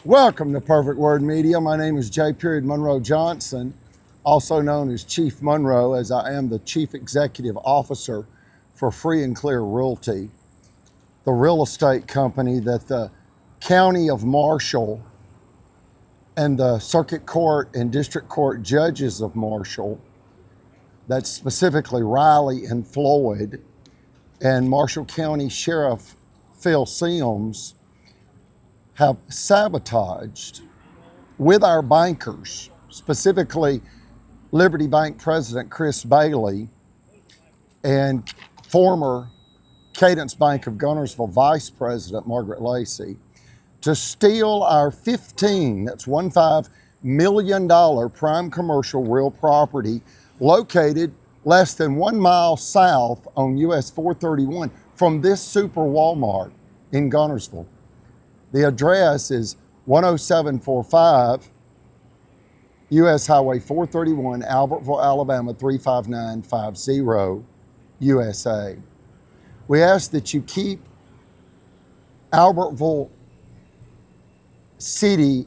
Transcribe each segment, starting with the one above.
Welcome to Perfect Word Media. My name is J. Monroe Johnson, also known as Chief Monroe, as I am the Chief Executive Officer for Free and Clear Realty, the real estate company that the County of Marshall and the Circuit Court and District Court judges of Marshall, that's specifically Riley and Floyd, and Marshall County Sheriff Phil Sims, have sabotaged with our bankers, specifically Liberty Bank President Chris Bailey and former Cadence Bank of Gunnersville Vice President Margaret Lacey, to steal our $15 million prime commercial real property located less than 1 mile south on US 431 from this super Walmart in Gunnersville. The address is 10745 US Highway 431, Albertville, Alabama 35950, USA. We ask that you keep Albertville City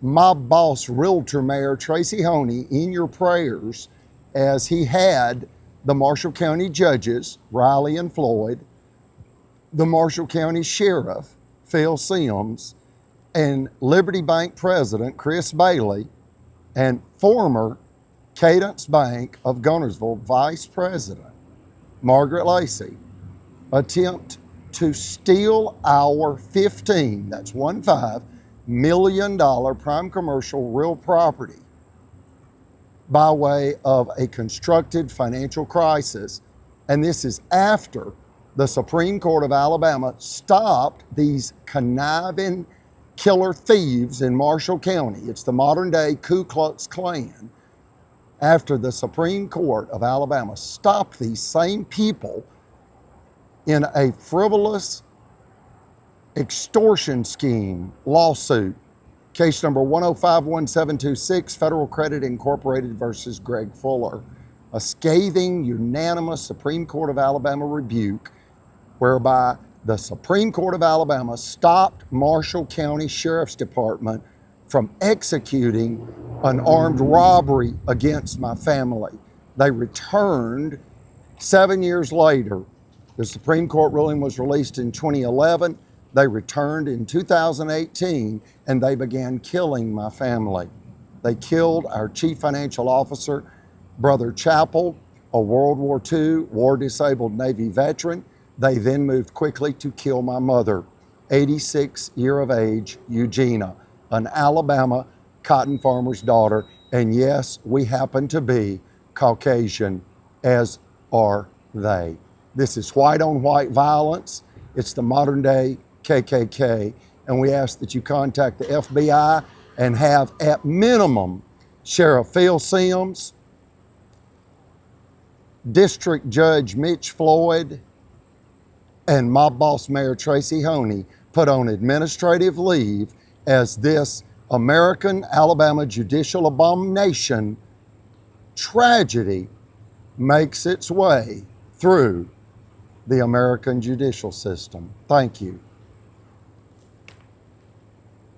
mob boss realtor mayor Tracy Honea in your prayers, as he had the Marshall County judges, Riley and Floyd, the Marshall County Sheriff, Phil Sims, and Liberty Bank President Chris Bailey, and former Cadence Bank of Gunnersville Vice President Margaret Lacey attempt to steal our $15 million prime commercial real property by way of a constructed financial crisis. And this is after the Supreme Court of Alabama stopped these conniving killer thieves in Marshall County. It's the modern day Ku Klux Klan. After the Supreme Court of Alabama stopped these same people in a frivolous extortion scheme lawsuit, case number 1051726, Federal Credit Incorporated versus Greg Fuller, a scathing, unanimous Supreme Court of Alabama rebuke whereby the Supreme Court of Alabama stopped Marshall County Sheriff's Department from executing an armed robbery against my family. They returned 7 years later. The Supreme Court ruling was released in 2011. They returned in 2018, and they began killing my family. They killed our chief financial officer, Brother Chappell, a World War II war-disabled Navy veteran. They then moved quickly to kill my mother, 86 year of age, Eugenia, an Alabama cotton farmer's daughter. And yes, we happen to be Caucasian, as are they. This is white on white violence. It's the modern day KKK. And we ask that you contact the FBI and have, at minimum, Sheriff Phil Sims, District Judge Mitch Floyd, and mob boss Mayor Tracy Honea put on administrative leave as this American Alabama judicial abomination tragedy makes its way through the American judicial system. Thank you.